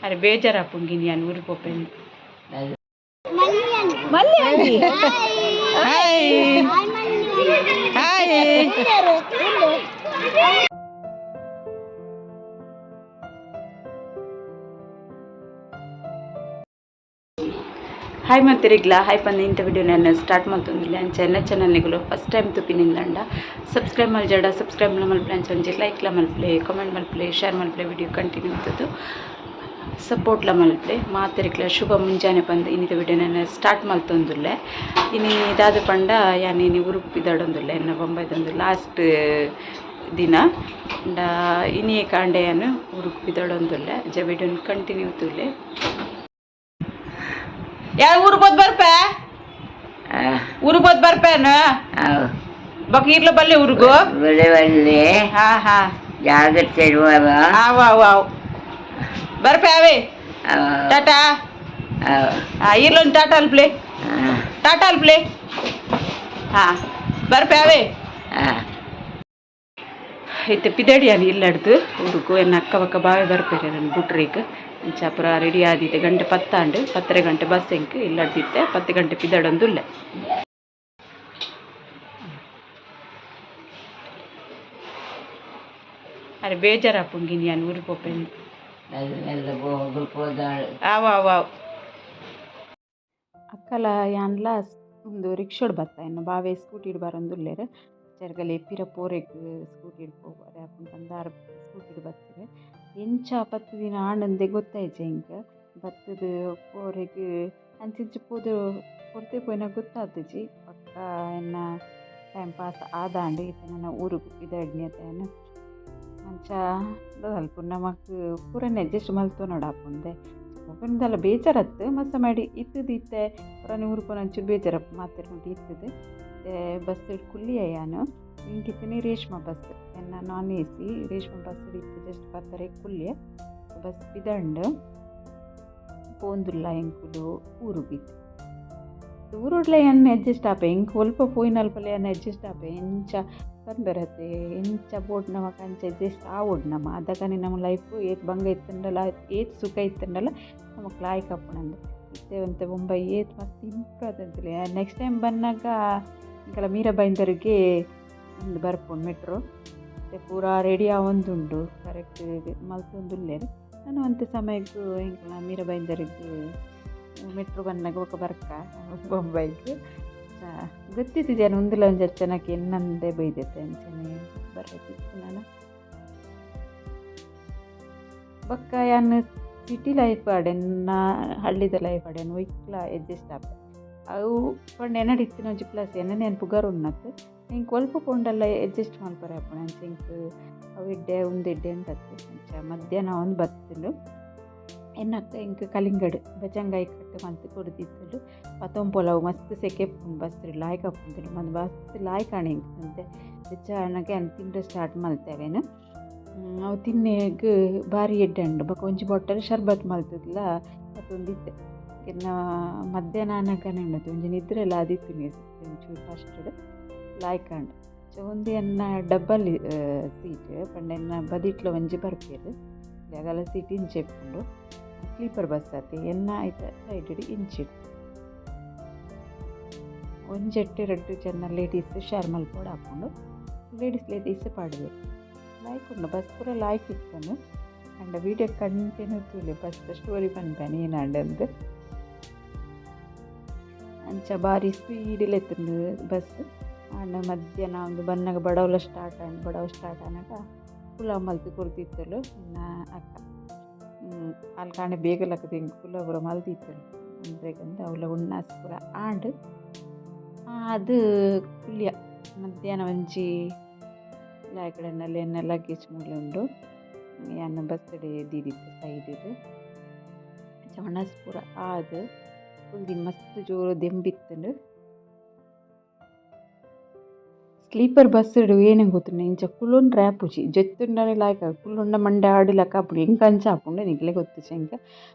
అరే బేజారాపుంగి నేను ఊరికి పోయింది ಹಾಯ್ ಮಾಡ್ತಿರಿಗ್ಲಾ ಹಾಯ್ ಪಂದು ಇಂಥ ವಿಡಿಯೋ ನಾನು ಸ್ಟಾರ್ಟ್ ಮಾಡ್ತಂದಿಲ್ಲ ಅಂಚ ಚಾನಲ್ನಿಗಳು ಫಸ್ಟ್ ಟೈಮ್ ತುಪ್ಪಿನಿಂದ ಸಬ್ಸ್ಕ್ರೈಬ್ ಮಲ್ಜಾಡ ಸಬ್ಸ್ಕ್ರೈಬ್ ಮಲ್ಪಲೆ ಅಂಚೆ ಲೈಕ್ಲ ಮಲ್ಪಲೆ ಕಮೆಂಟ್ ಮಲ್ಪಲೆ ಶೇರ್ ಮಲ್ಪಲೆ ವಿಡಿಯೋ ಕಂಟಿನ್ಯೂ ಇರ್ತದ್ದು ಸಪೋರ್ಟ್ಲ ಮಲ್ಪಲೆ ಮಾತಿರಿಗ್ಲ ಶುಭ ಮುಂಜಾನೆ ಬಂದು ಇನ್ನಿತ ವಿಡಿಯೋ ನಾನು ಸ್ಟಾರ್ಟ್ ಮಲ್ತೊಂದುಲ್ಲೆ ಇನ್ನು ಇದಾದ ಪಂಡ ಯಾನಿ ಉರುಪಿದಾಡೊಂದುಲ್ಲೆ ಎನ್ನ ಬೊಂಬೈದೊಂದು ಲಾಸ್ಟ್ ದಿನ ಇನ್ನೇ ಕಾಂಡೆಯನ್ನು ಉರುಪಿದಾಡೊಂದುಲ್ಲೆ ಜ ವಿಡಿಯೋನ ಕಂಟಿನ್ಯೂ ತುಲ್ಲೆ ಯಾರು ಊರಿಗೆ ಹೋದ್ ಬರ್ಪೆ ಊರಿಗೆ ಹೋದ್ ಬರ್ಪೇನು ಬಕೀರ್ಲ ಬಲ್ಲೆ ಊರಿಗೂ ಬಲ್ಲೆ ಹಾ ಹಾ ಜಾಗ್ರತೆ ಆವ್ ಆವ್ ಆವ್ ಬರ್ಪೆ ಅವೇ ಟಾಟಾ ಇರ್ಲೊಂದು ಟಾಟಾ ಅಲ್ಪ್ಲೆ ಟಾಟಾ ಅಲ್ಪ್ಲೆ ಹಾ ಬರ್ಪೆ ಅವೇ ಐತೆ ಪಿದಡಿ ಅದು ಇಲ್ಲಡ್ದು ಊರಿಗೂ ಎನ್ನ ಅಕ್ಕ ಪಕ್ಕ ಬಾವೆ ಬರ್ಪೇರೆ ನನ್ನ ಬುಟ್ರಿಗೆ ಚಾಪುರ ರೆಡಿ ಆದಿತ್ತೆ ಗಂಟೆ 10 10 ಗಂಟೆ ಬಸ್ ಎಂಕ್ ಇಲ್ಲಡ್ದಿತ್ತೆ 10 ಗಂಟೆ ಪಿದಡೊಂದುಲ್ಲೆ ಅರೆ ಬೇಜಾರಾಪುಂಗಿ ನಾನು ಊರಿಗೆ ಹೋಗ್ತೀನಿ ಆವ್ ಆವ್ ಆವ್ ಅಕ್ಕಲ ಯಾನ್ಲ ಒಂದು ರಿಕ್ಷೋಡ್ ಬತ್ತ ಇನ್ನು ಬಾವೆ ಸ್ಕೂಟಿಡ್ ಬರೊಂದುಲ್ಲೆರ್ ಜರ್ಗಲೆ ಪಿರ ಪೋರೆಗ್ ಸ್ಕೂಟಿಡ್ ಪೋವಾರೆ ಅಪ್ಪನ ಬಂದಾರ ಸ್ಕೂಟಿಡ್ ಬರ್ತಾರೆ ಎಂಚ 10 ದಿನ ಆಂಡಂದೆ ಗೊತ್ತಾಯ್ತು ಇಂಕ ಬತ್ತದ ಪೋರೆಗ್ ಅಂಚಿಂಚ ಪೋದು ಪೊರ್ತೆ ಪೋಯ್ನ ಗೊತ್ತಾತಜಿ ಪಕ್ಕ ಎನ್ನ ಟೈಮ್ ಪಾಸ್ ಆದಾಂಡು ಇತ್ತೆ ನನ್ನ ಊರಿಗೆ ಇದಡ್ನಿಯತೇನು ಅಂಚ ಸ್ವಲ್ಪ ನಮಕ್ ಪೂರನೆ ಅಡ್ಜಸ್ಟ್ ಮಲ್ತು ನೋಡಾಪುಂದೆ ಒಬ್ಬಂದೆಲ್ಲ ಬೇಜಾರತ್ತು ಮಸ್ಸ ಮಾಡಿ ಇತ್ತೆ ಪುರಾನೆ ಊರ್ಕೊಂಡು ಒಂಚೂರು ಬೇಜಾರಪ್ಪ ಮಾತಾಡ್ಕೊಂಡು ಇತ್ತದೆ ಬಸ್ ಕುಲ್ಲಿ ಯಾನು ಇಂಕಿತ್ತನಿ ರೇಷ್ಮೆ ಬಸ್ ಎನ್ನ ನಾನ್ ಎ ಸಿ ರೇಷ್ಮೆ ಬಸ್ ಇತ್ತು ಜಸ್ಟ್ ಪತ್ತರೆ ಕುಲ್ಲಿಯ ಬಸ್ ಬಿದಂಡು ಪೋಂದುಲ್ಲ ಎಂಕುಲು ಊರು ಬಿತ್ತು ಊರುಡ್ಲ ಎನ್ನ ಅಡ್ಜಸ್ಟ್ ಆಪೆ ಎಂಕ್ ಒಲ್ಪ ಪೋಯಿನಲ್ಪಲೆ ಎನ್ನ ಅಡ್ಜಸ್ಟ್ ಆಪೆ ಎಂಚ ಬರತ್ತೆ ಎಂಚ ಬೋಟ್ ನಮಕ್ ಅಂಚ ಅಡ್ಜಸ್ಟ್ ಆವೋಡು ನಮ್ಮ ಅದಕ್ಕನೆ ನಮ್ಮ ಲೈಫ್ ಏತ್ ಬಂಗ ಇತ್ತಂಡಲ್ಲ ಏತ್ ಸುಖ ಇತ್ತಂಡಲ್ಲ ನಮಕ್ ಲಾಯ್ಕ್ ಅಪ್ಪನಂದು ಇತ್ತೇವಂತೆ ಮುಂಬೈ ಏತ್ ಮಸ್ತ್ ಇಂಪ್ರೂವ್ ಅಂತಲೇ ನೆಕ್ಸ್ಟ್ ಟೈಮ್ ಬಂದಾಗ ಇಂಕಲ ಮೀರಾಬೈಂದರಿಗೆ ಒಂದು ಬರ್ಪುಂಡು ಮೆಟ್ರೋ ಮತ್ತೆ ಪೂರ ರೆಡಿ ಆವೊಂದುಂಡು ಕರೆಕ್ಟ್ ಮಲ್ತೊಂದುಲ್ಲೇರು ನಾನು ಅಂಥ ಸಮಯಕ್ಕೂ ಇಂಕಲ ಮೀರಾಬೈಂದರಿಗೆ ಮೆಟ್ರೋ ಬಂದಾಗ ಒಕ್ಕ ಬರ್ಕ ಬೊಂಬೈಗೆ ಗೊತ್ತಿತ್ತು ಜನ ಒಂದಿಲ್ಲ ಒಂದು ಜನಕ್ಕೆ ಎನ್ನಂದೇ ಬೈದೈತೆ ಅಂಚನೆ ಬರತ್ತಿತ್ತು ನಾನು ಬಕ್ಕ ಯಾನು ಸಿಟಿ ಲೈಫ್ ಆಡೆನ್ನ ಹಳ್ಳಿದ ಲೈಫ್ ಆಡೆನು ಒಯ್ಕ್ಲ ಅಡ್ಜಸ್ಟ್ ಆಪ ಅವು ಪಂಡು ಎನ್ನಡಿತ್ತಿನ ಒಂಜಿ ಪ್ಲಸ್ ಎನ್ನ ನೆನ್ಪುಗಾರು ಉನ್ನತ್ತು ಇಂಕ ಒಲ್ಪ ಪೊಂಡಲ್ಲ ಅಡ್ಜಸ್ಟ್ ಮಲ್ಪರೆ ಅಪ್ಪಣ ಅಂಚ ಇಂಕ ಅವು ಇಡ್ಡೆ ಉಂದಿಡ್ಡೆ ಅಂತತ್ತು ಅಂಚ ಮಧ್ಯಾಹ್ನ ಒಂದು ಬತ್ತಲು ಎನ್ನಕ್ಕ ಇಂಕ ಕಲಿಂಗಡ್ ಬಜಂಗಾಯಿ ಕಟ್ಟು ಮಂತ್ ಕೊಡ್ದಿತ್ತಲು ಪತೊಂಪೊಲವು ಮಸ್ತ್ ಸೆಕೆ ಬಸ್ ಲಾಯ್ಕ್ ಹಾಕೊಂತಿಲ್ಲ ಮತ್ತು ಬಸ್ ಲಾಯ್ಕ್ ಕಾಣಿ ಇಂಕ ಅಂತೆ ಬೆಚ್ಚನಗೆ ಅನ್ ತಿಂಡು ಸ್ಟಾರ್ಟ್ ಮಲ್ತೇವೇನು ಅವು ತಿನ್ನೆಗ್ ಭಾರಿ ಎಡ್ಡಂಡು ಬೊಕ ಒಂಜಿ ಬಾಟಲ್ ಶರ್ಬತ್ ಮಲ್ತದ್ಲ ಮತ್ತೊಂದಿತ್ತೆ ಇನ್ನು ಮಧ್ಯಾಹ್ನ ಅನ್ನಕನೆ ಉಂಡತು ಒಂಜಿ ನಿದ್ರೆ ಎಲ್ಲ ಆದಿತ್ತು ಒಂಚೂರು ಫಸ್ಟ್ ಲಾಯ್ಕಂಡು ಒಂದು ಎನ್ನ ಡಬ್ಬಲ್ ಸೀಟ್ ಪಂಡ ಎನ್ನ ಬದಿಟ್ಲ ಒಂಜಿ ಬರ್ಪೇರು ಜಾಗಲ ಸೀಟ್ ಇಂಚೆಪ್ಕೊಂಡು ಸ್ಲೀಪರ್ ಬಸ್ ಆತಿ ಎನ್ನ ಆಯ್ತು ಸೈಡ್ ಇಂಚಿಡು ಒಂಜೆಟ್ಟು 2 ಜನ ಲೇಡೀಸ್ ಶೇರ್ ಮಲ್ಪೋಡು ಹಾಕ್ಕೊಂಡು ಲೇಡೀಸ್ ಪಾಡಬೇಕು ಲಾಯ್ಕ್ ಉಂಡು ಬಸ್ ಪೂರ ಲಾಯ್ಕ್ ಇತ್ತನು ಅಂಡ ವೀಡಿಯೋ ಕಂಟಿನ್ಯೂ ತೂಲೆ ಬಸ್ ಸ್ಟೋರಿ ಬಂದಾನೆ ಏನಾಂಡಂದು ಅಂಚ ಬಾರಿ ಸ್ಪೀಡಿಲ್ ಎತ್ತುಂಡು ಬಸ್ ಅಂಡ ಮಧ್ಯಾಹ್ನ ಒಂದು ಬನ್ನಾಗ ಬಡವಲ ಸ್ಟಾರ್ಟ್ ಆನಾಗ ಪುಲಾವ್ ಮಲ್ತು ಕೊಡ್ತಿತ್ತಲು ಇನ್ನ ಅಕ್ಕ ಅಲ್ಲಿ ಕಾಣೆ ಬೇಗಲಕ್ಕ ತಿಂಗ್ ಪುಲಾವ್ ಪೂರ ಮಲ್ತಿತ್ತಲು ಅಂದ್ರೆಗಂದು ಅವಳ ಉಣ್ಣಾಸ್ ಪೂರ ಆಂಡ್ ಅದು ಕುಲ್ಯ ಮಧ್ಯಾಹ್ನ ಒಂಜಿ ಲಾಯ್ಕಡನ್ನಲ್ಲಿ ಎನ್ನ ಲಗೇಜ್ ಮೂಲೆ ಉಂಡು ಎನ್ನ ಬಸ್ಸಡೆ ದೀದಿತ್ತು ಸೈಡ್ ಚವಣಸ್ ಪೂರ ಆದು ಫುಲ್ ಮಸ್ತ್ ಜೋರು ದೆಂಬಿತ್ತಂಡು ಸ್ಲೀಪರ್ ಬಸ್ ಏನಂಗೆ ಗೊತ್ತು ಇಂಚ ಕುಲ್ಲೊಂದು ರ್ಯಾಪುಜಿ ಜೊತ್ತುಂಡನೆ ಲಾಯ್ಕ ಕುಲ್ಲೊಂಡ ಮಂಡೆ ಆಡಿಲಕ್ಕ ಅప్పుడు ಎಂಕ ಅಂಚ ಹಾಕೊಂಡು ನಿಕ್ಲೆ ಗೊತ್ತಿಚ್ಚ ಎಂಕ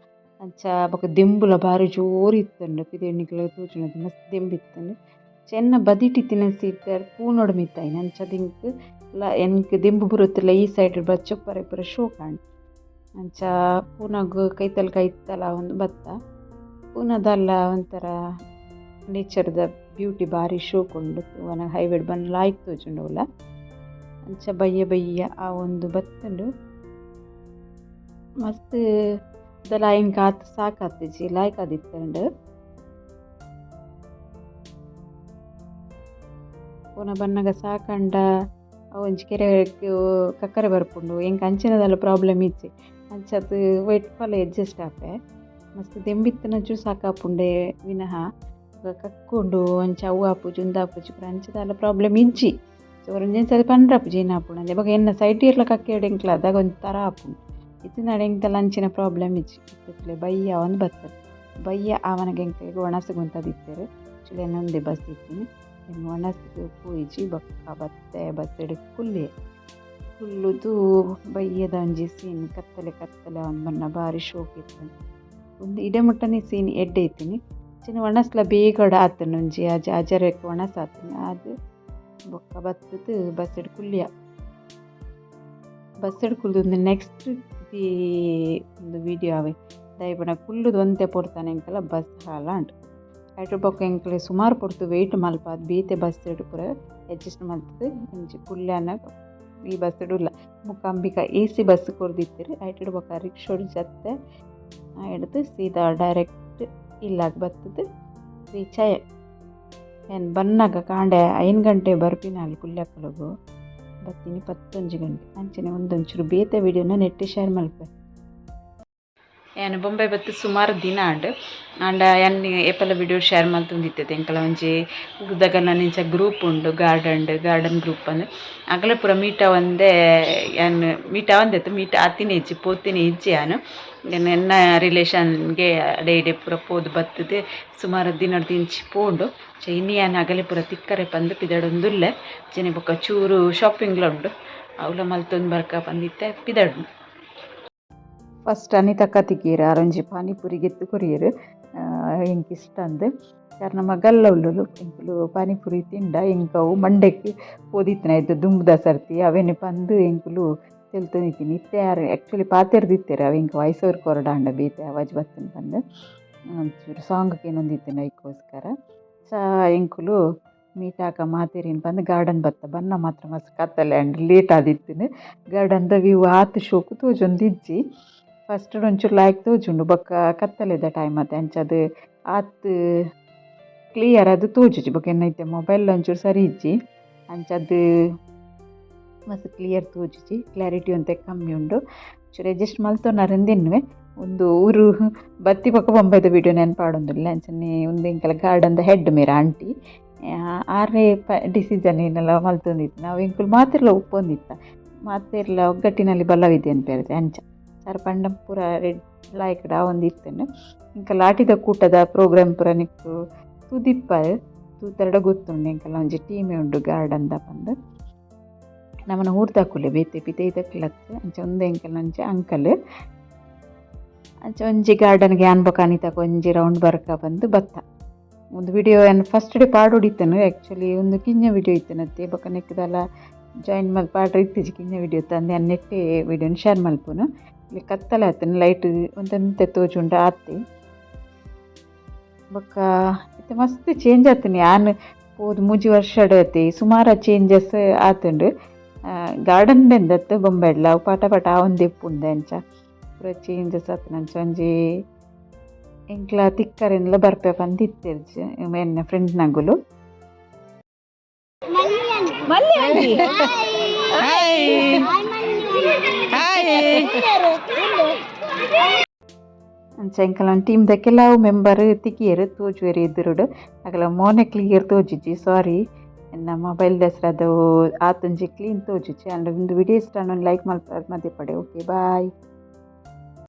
ಅಂಚ ಬೊಕ ದೆಂಬುಲ ಬಾರಿ ಜೋರು ಇತ್ತಂಡು ಪಿದೆ ನಿಕ್ಲೆ ತೂಚಿನದು ಮಸ್ತ್ ದೆಂಬಿತ್ತಂಡು ಚೆನ್ನ ಬದಿಟಿತ್ತಿನ ಸೀಟ್ ಪೂನೊಡು ಮಿತ್ತಾಯಿನ ಅಂಚ ದಿಂಕ್ ಎನ್ಕ್ ದೆಂಬು ಬರುತ್ತಿಲ್ಲ ಈ ಸೈಡ್ ಬಚ್ಚೊಪ್ಪರೆ ಪೂರ ಶೋ ಕಾಣ್ ಅಂಚ ಪೂನಗು ಕೈತಲ ಒಂದು ಬತ್ತ ಪೂನದಲ್ಲ ಒಂಥರ ನೇಚರ್ದ ಬ್ಯೂಟಿ ಭಾರಿ ಶೋಕೊಂಡು ಅವನ ಹೈವೇಡ್ ಬಂದು ಲಾಯ್ಕ್ ತೋಜುಂಡವಲ್ಲ ಅಂಚ ಬಯ್ಯ ಆ ಒಂದು ಬತ್ತಂಡು ಮಸ್ತ್ ದಲ ಇಂಕ ಆತ ಸಾಕಾತಿಜಿ ಲಾಯ್ಕ್ ಆದಿತ್ತಂಡು ಪೂನ ಬನ್ನಗ ಸಾಕಂಡ ಒಂಜಿ ಕೆರೆ ಕಕ್ಕರೆ ಬರ್ಪುಂಡು ಎಂಕ್ ಅಂಚಿನದಲ್ಲ ಪ್ರಾಬ್ಲಮ್ ಇಜ್ಜಿ ಅಂಚದು ವೈಟ್ ಪಲ ಅಡ್ಜಸ್ಟ್ ಆಪೆ ಮಸ್ತ್ ದೆಂಬಿತ್ತನಜು ಸಾಕಾಪುಂಡೆ ವಿನಃ ಕಕ್ಕೊಂಡು ಅಂಚ ಅವು ಆಪುಜಿ ಉಂದಾಪುಜಿ ಪೂರ ಅಂಚದಲ್ಲ ಪ್ರಾಬ್ಲಮ್ ಇಜ್ಜಿ ಒಂಜೊಂದು ಸರಿ ಪಂಡ್ರಾಪುಜಿ ಏನು ಆಪುಂಡು ಅಂದೆ ಇವಾಗ ಎನ್ನ ಸೈಡ್ ಇರ್ಲ ಕಕ್ಕೆಡು ಎಂಕ್ಲ ಅದಾಗ ಒಂದು ಥರ ಆಪುಂಡು ಇತ್ತಿನಾಡು ಎಂಕ್ತಲ್ಲ ಅಂಚಿನ ಪ್ರಾಬ್ಲಮ್ ಇಜ್ಜಿ ಇತ್ತಿತ್ಲೆ ಬಯ್ಯ ಒಂದು ಬರ್ತದೆ ಬಯ್ಯ ಅವನಿಗೆ ಎಂಕ ಒಣಸಗುಂತದಿತ್ತೇರು ಆ್ಯಕ್ಚುಲಿ ಇನ್ನೊಂದೇ ಬಸ್ ಇತ್ತೀನಿ ಇನ್ನು ಒಣಸಿಗೆ ಪೂಯಿಜಿ ಬೊಕ್ಕ ಬತ್ತೆಡು ಕುಲ್ಲುದು ಬಯ್ಯದ ಒಂಜಿ ಸೀನ್ ಕತ್ತಲೆ ಒಂದು ಬಣ್ಣ ಭಾರಿ ಶೋಕ್ ಇತ್ತು ಒಂದು ಇಡಮುಟ್ಟನೆ ಸೀನ್ ಎಡ್ಡೆ ಇತ್ತೀನಿ ಚಿನ್ನ ಒಣಸ್ಲ ಬೇಗಡ ಆತನು ಒಂಜಿ ಅಜರಕ್ಕೆ ಒಣಸಾತನು ಅದು ಬೊಕ್ಕ ಬತ್ತದು ಬಸ್ಸೆಡು ಕುಲ್ದು ಒಂದು ನೆಕ್ಸ್ಟ್ ಒಂದು ವಿಡಿಯೋ ಅವೆ ದಯಪಡ ಕುಲ್ಲುದು ಒಂದೇ ಪೊಡ್ತಾನೆ ಎಂಕಲ್ಲ ಬಸ್ ಹಾಲ ಅಂಟು ಐಟ್ರ ಬೊಕ್ಕ ಎಂಕ್ಲೆ ಸುಮಾರು ಪೊಡ್ತು ವೆಯ್ಟ್ ಮಲ್ಪ ಅದು ಬೀತೆ ಬಸ್ಸೆಡು ಪೂರ ಅಡ್ಜಸ್ಟ್ ಮಾಡ್ತದೆ ಒಂಜಿ ಕುಲ್ಯಾನ ಈ ಬಸ್ಸೆಡು ಇಲ್ಲ ಮುಖಾಂಬಿಕ AC ಬಸ್ ಕೊಡ್ದಿತ್ತೀರಿ ಐಟಡು ಬೊಕ್ಕ ರಿಕ್ಷೋಡು ಜತ್ತೆ ಹಿಡ್ದು ಸೀದಾ ಡೈರೆಕ್ಟ್ ಇಲ್ಲಾಗ ಬರ್ತದೆ ರೀಚಾಯ ಏನು ಬನ್ನಾಗ ಕಾಂಡೆ 5 ಗಂಟೆ ಬರ್ಪಿನ ಅಲ್ಲಿ ಕುಲ್ಯಾಕಲಗು ಬತ್ತೀನಿ 11 ಗಂಟೆ ಅಂಚನೆ ಒಂದೊಂಚೂರು ಬೇತೆ ವಿಡಿಯೋನ ನೆಟ್ಟಿ ಶೇರ್ ಮಲ್ಪೆ ಏನು ಬೊಂಬೈ ಬತ್ತು ಸುಮಾರು ದಿನ ಆಂಡ ಎನ್ನ ಏಪಲ ವಿಡಿಯೋ ಶೇರ್ ಮಲ್ತೊಂದಿತ್ತೈತೆ ಎಂಕಲ ಒಂಜಿ ಉರ್ದಾಗ ನನಿಂಚ ಗ್ರೂಪ್ ಉಂಡು ಗಾರ್ಡನ್ ಗ್ರೂಪ್ ಅಂದು ಅಗಲ ಪೂರ ಮೀಟ ಒಂದೇ ಏನು ಮೀಟ ಒಂದೆತ್ತು ಮೀಟ ಆತಿನ ಇಜ್ಜಿ ಪೋತಿನ ಇಜ್ಜಿ ಯಾನು ಎನ್ನ ರಿಲೇಷನ್ಗೆ ಡೈಡೆ ಪೂರ ಪೋದು ಬತ್ತದೆ ಸುಮಾರು ದಿನದ ದಿಂಚಿ ಪೋಂಡು ಇನ್ನಿ ಏನು ಅಗಲೆ ಪೂರ ತಿಕ್ಕರೆ ಬಂದು ಪಿದಡೊಂದುಲ್ಲೆ ಜನ ಬೊಕ್ಕ ಚೂರು ಶಾಪಿಂಗ್ಲ ಉಂಡು ಅವಳ ಮಲ್ತೊಂದು ಬರ್ಕ ಬಂದಿತ್ತೆ ಪಿದಡು ಫಸ್ಟ್ ಅನಿತ ಕತಿಕೀರ ಅರೊಂಜಿ ಪಾನಿಪುರಿ ಗೆತ್ತು ಕೊರಿಯರು ಎಂಕ್ ಇಷ್ಟ ಅಂದು ಕಾರಣ ಮಗಲ್ಲ ಉಳ್ಳು ಎಂಕುಲು ಪಾನಿಪುರಿ ತಿಂಡ ಎಂಕವು ಮಂಡೆಕ್ಕೆ ಓದಿತ್ತಿನ ಆಯ್ತು ದುಂಬುದ ಸರ್ತಿ ಅವೇನೆ ಪಂದು ಎಂಕುಲು ತಿಳ್ತೊಂದಿತ್ತೀನಿ ಇತ್ತೆ ಯಾರು ಆ್ಯಕ್ಚುಲಿ ಪಾತೆರ್ದಿತ್ತೇರು ಅವು ಎಂಕ ವಯಸ್ಸವ್ರ ಕೊರಡಾಂಡ ಬೇತೆ ಅವಾಜ್ ಬತ್ತನ ಬಂದು ಒಂಚೂರು ಸಾಂಗ್ಗೆ ಏನೊಂದಿತ್ತೇನೆ ಅದಕ್ಕೋಸ್ಕರ ಎಂಕುಲು ಮೀಟಾಕ ಮಾತೇರಿನ ಬಂದು ಗಾರ್ಡನ್ ಬತ್ತ ಬನ್ನ ಮಾತ್ರ ಮಸ್ತ್ ಕತ್ತಲೆ ಅಂಡ್ ಲೇಟ್ ಆದಿತ್ತಿನ ಗಾರ್ಡನ್ದ ವ್ಯೂ ಆತು ಶೋಕು ತೋಜೊಂದಿಜ್ಜಿ ಫಸ್ಟ್ ಒಂಚೂರು ಲಾಯ್ಕ್ ತೋಜುಂಡು ಬೊಕ್ಕ ಕತ್ತಲೆದ ಟೈಮ್ ಮತ್ತೆ ಅಂಚದು ಆತು ಕ್ಲಿಯರ್ ಅದು ತೋಜುಜಿ ಬೊಕ್ಕ ಏನೈತೆ ಮೊಬೈಲ್ ಒಂಚೂರು ಸರಿ ಇಜ್ಜಿ ಅಂಚದು ಮಸ್ತ್ ಕ್ಲಿಯರ್ ತೋಜುಜಿ ಕ್ಲಾರಿಟಿ ಒಂತೆ ಕಮ್ಮಿ ಉಂಡು ಚೂರು ಅಡ್ಜಸ್ಟ್ ಮಲ್ತೊನ್ನರೆಂದಿನ್ವೆ ಒಂದು ಊರು ಬತ್ತಿ ಪಕ್ಕ ಬೊಂಬೈದ ವಿಡಿಯೋ ನೆನಪಾಡೊಂದಿಲ್ಲ ಅಂಚನೆ ಒಂದು ಎಂಕಲ ಗಾರ್ಡನ್ದ ಹೆಡ್ ಮೇರ ಆಂಟಿ ಆರನೇ ಡಿಸಿಜನ್ ಏನೆಲ್ಲ ಮಲ್ತೊಂದಿತ್ತು ನಾವು ಎಂಕುಲು ಮಾತಿರ್ಲ ಉಪ್ಪೊಂದಿತ್ತ ಮಾತಿರ್ಲ ಒಗ್ಗಟ್ಟಿನಲ್ಲಿ ಬಲವಿದೆ ಅನ್ಪೇರಿದೆ ಅಂಚ ಸರ್ ಪಂಡ ಪೂರ ರೆಡ್ ಲಾಯ್ಕಡ ಒಂದು ಇತ್ತೇನೆ ಇಂಕ ಲಾಟಿದ ಕೂಟದ ಪ್ರೋಗ್ರಾಮ್ ಪೂರ ನಿಕ್ಕು ತುದಿಪ್ಪ ತೂತರಡ ಗೊತ್ತುಂಡು ಎಂಕಲ್ಲ ಒಂಜಿ ಟೀಮೇ ಉಂಡು ಗಾರ್ಡನ್ದ ಬಂದು ನಮ್ಮನ್ನ ಊರ್ದಾಕುಲೆ ಬೇತೆ ಪಿತೈದಕ್ಲತ್ತು ಅಂಚ ಒಂದು ಎಂಕಲ್ ಅಂಚೆ ಅಂಕಲ್ ಅಂಚ ಒಂಜಿ ಗಾರ್ಡನ್ಗೆ ಅನ್ಬೊಕ ಅನಿತಕ ಒಂಜಿ ರೌಂಡ್ ಬರ್ಕ ಬಂದು ಬತ್ತ ಒಂದು ವಿಡಿಯೋ ಏನು ಫಸ್ಟ್ ಡೇ ಪಾಡು ಹೊಡಿತೇನೆ ಆ್ಯಕ್ಚುಲಿ ಒಂದು ಕಿಂಜ ವಿಡಿಯೋ ಇತ್ತೇನತ್ತೆ ಬೊಕ್ಕ ನೆಕ್ಕದಲ್ಲ ಜಾಯಿನ್ ಮಲ್ ಪಾಡ್ರೆ ಇತ್ತೀಜಿ ಕಿಂಜ ವಿಡಿಯೋ ತಂದೆ ನೆಟ್ಟೆ ವಿಡಿಯೋನ ಶೇರ್ ಮಲ್ಪುನು ಇಲ್ಲಿ ಕತ್ತಲೆ ಆತನ ಲೈಟ್ ಒಂದಂತೆ ತೋಜುಂಡ ಆತಿ ಬೊಕ್ಕ ಇತ್ತೆ ಮಸ್ತ್ ಚೇಂಜ್ ಆತನಿ ಯಾನು ಹೋದ್ 3 ವರ್ಷ ಆತಿ ಸುಮಾರು ಚೇಂಜಸ್ ಆತುಂಡು ಗಾರ್ಡನ್ ಬೆಂದತ್ತು ಬೊಂಬೆಡ್ಲ ಅವು ಪಾಟ ಒಂದೇ ಪುಂದೆ ಅಂಚ ಪೂರ ಚೇಂಜಸ್ ಆತನ ಅಂಚ ಒಂಜಿ ಎಂಕ್ಲ ತಿಕ್ಕರೆನ್ಲ ಬರ್ಪೆ ಬಂದಿತ್ತೇರ್ಜಿ ಎನ್ನ ಫ್ರೆಂಡ್ ನಂಗುಲು ಅಂಚ ಎಂಕಲ ಒಂದು ಟೀಮ್ದ ಕೆಲವು ಮೆಂಬರ್ ತಿಕ್ಕಿಯರು ತೋಜುವೆರು ಎದುರುಡು ಅಗಲ ಮೋನೆ ಕ್ಲಿಯರ್ ತೋಜುಜಿ ಸಾರಿ ಎನ್ನ ಮೊಬೈಲ್ ದಸರಾದ ಆತೊಂಜಿ ಕ್ಲೀನ್ ತೋಜುಜಿ ಅಂಡ್ ಒಂದು ವಿಡಿಯೋ ಇಷ್ಟ ಲೈಕ್ ಮಲ್ಪರೆ ಮಧ್ಯೆ ಪಡೆ ಓಕೆ ಬಾಯ್.